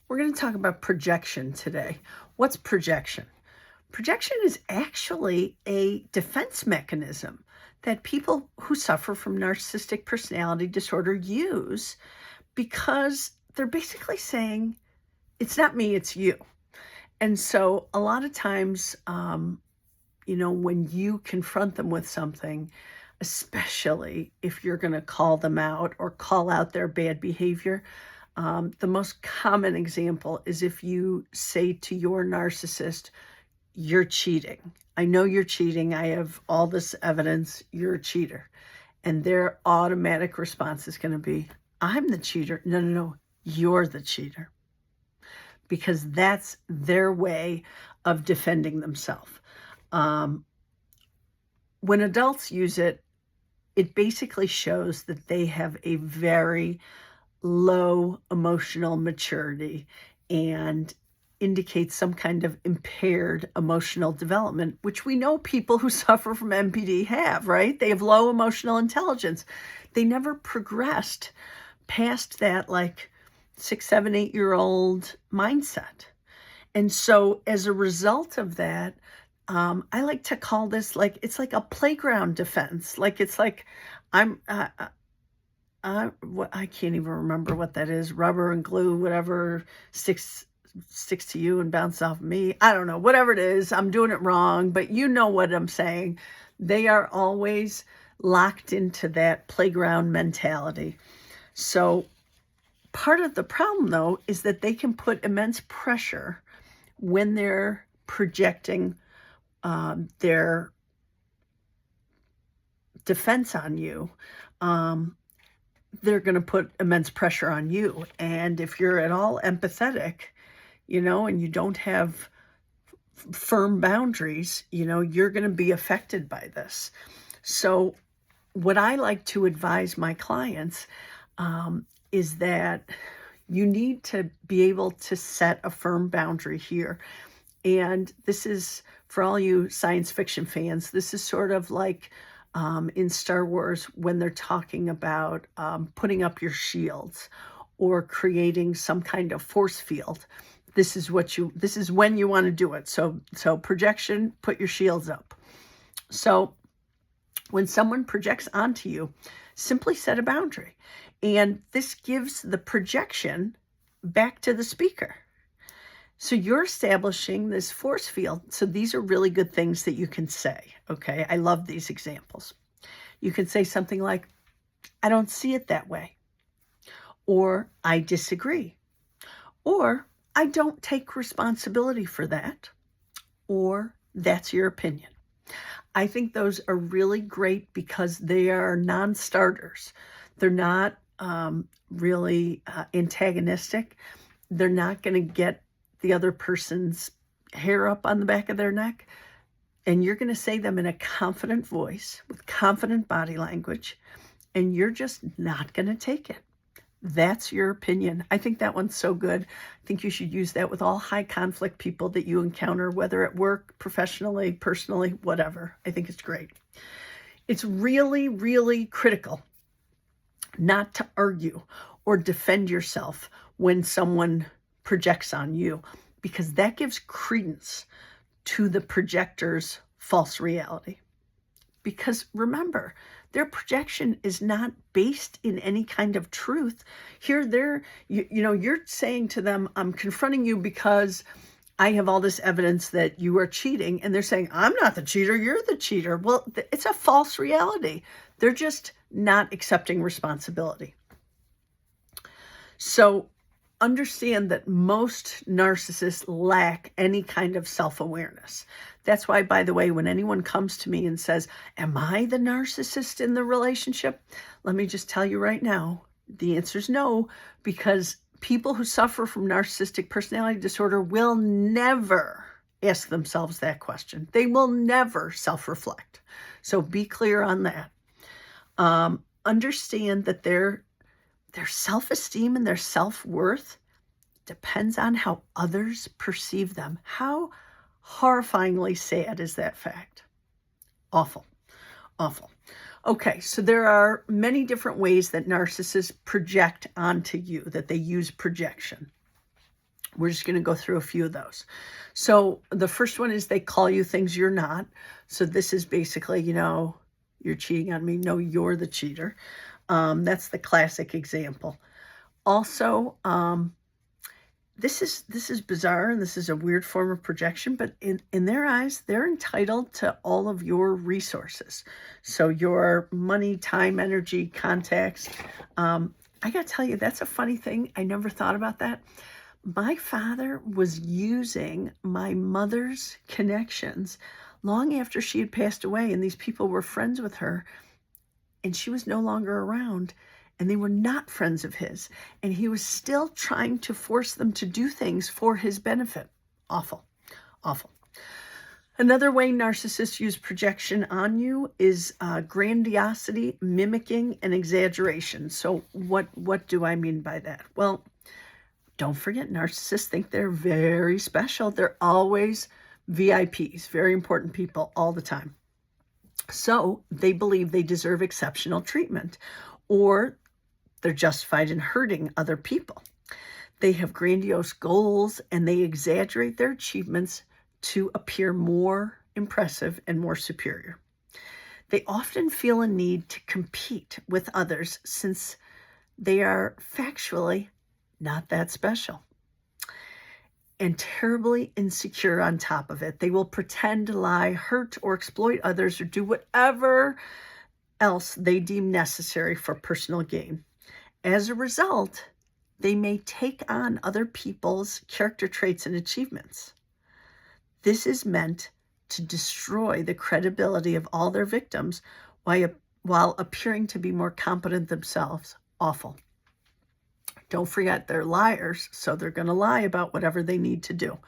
We're going to talk about projection today. What's projection? Projection is actually a defense mechanism that people who suffer from narcissistic personality disorder use because they're basically saying, it's not me, it's you. And so a lot of times, when you confront them with something, especially if you're going to call them out or call out their bad behavior, the most common example is if you say to your narcissist, you're cheating. I know you're cheating. I have all this evidence. You're a cheater. And their automatic response is going to be, I'm the cheater. No, you're the cheater. Because that's their way of defending themselves. When adults use it, it basically shows that they have a very low emotional maturity and indicates some kind of impaired emotional development, which we know people who suffer from MPD have, right? They have low emotional intelligence. They never progressed past that 6, 7, 8-year-old mindset. And so as a result of that, I like to call this it's like a playground defense. I can't even remember what that is. Rubber and glue, whatever sticks to you and bounces off me. I don't know, whatever it is. I'm doing it wrong, but you know what I'm saying. They are always locked into that playground mentality. So part of the problem, though, is that they can put immense pressure when they're projecting their defense on you. They're going to put immense pressure on you. And if you're at all empathetic, and you don't have firm boundaries, you're going to be affected by this. So what I like to advise my clients is that you need to be able to set a firm boundary here. And this is, for all you science fiction fans, this is sort of like in Star Wars when they're talking about putting up your shields or creating some kind of force field. This is when you want to do it. So projection, put your shields up. So when someone projects onto you, simply set a boundary. And this gives the projection back to the speaker. So you're establishing this force field. So these are really good things that you can say, okay? I love these examples. You can say something like, I don't see it that way. Or I disagree. Or I don't take responsibility for that. Or that's your opinion. I think those are really great because they are non-starters. They're not really antagonistic. They're not going to get the other person's hair up on the back of their neck. And you're going to say them in a confident voice with confident body language. And you're just not going to take it. That's your opinion. I think that one's so good. I think you should use that with all high conflict people that you encounter, whether at work, professionally, personally, whatever. I think it's great. It's really, really critical not to argue or defend yourself when someone projects on you, because that gives credence to the projector's false reality. Because remember, their projection is not based in any kind of truth. Here, you're saying to them, I'm confronting you because I have all this evidence that you are cheating. And they're saying, I'm not the cheater, you're the cheater. Well, it's a false reality. They're just not accepting responsibility. So understand that most narcissists lack any kind of self-awareness. That's why, by the way, when anyone comes to me and says, am I the narcissist in the relationship? Let me just tell you right now, the answer is no, because people who suffer from narcissistic personality disorder will never ask themselves that question. They will never self-reflect. So be clear on that. Understand that their self-esteem and their self-worth depends on how others perceive them. How horrifyingly sad is that fact? Awful, awful. Okay, so there are many different ways that narcissists project onto you, that they use projection. We're just going to go through a few of those. So the first one is they call you things you're not. So this is basically, you're cheating on me. No, you're the cheater. That's the classic example. Also, this is bizarre, and this is a weird form of projection, but in their eyes, they're entitled to all of your resources. So your money, time, energy, contacts. I got to tell you, that's a funny thing. I never thought about that. My father was using my mother's connections long after she had passed away, and these people were friends with her, and she was no longer around, and they were not friends of his, and he was still trying to force them to do things for his benefit. Awful, awful. Another way narcissists use projection on you is grandiosity, mimicking, and exaggeration. So what do I mean by that? Well, don't forget, narcissists think they're very special. They're always VIPs, very important people all the time. So they believe they deserve exceptional treatment, or they're justified in hurting other people. They have grandiose goals, and they exaggerate their achievements to appear more impressive and more superior. They often feel a need to compete with others since they are factually not that special, and terribly insecure on top of it. They will pretend to lie, hurt, or exploit others, or do whatever else they deem necessary for personal gain. As a result, they may take on other people's character traits and achievements. This is meant to destroy the credibility of all their victims while appearing to be more competent themselves. Awful. Don't forget, they're liars, so they're going to lie about whatever they need to do.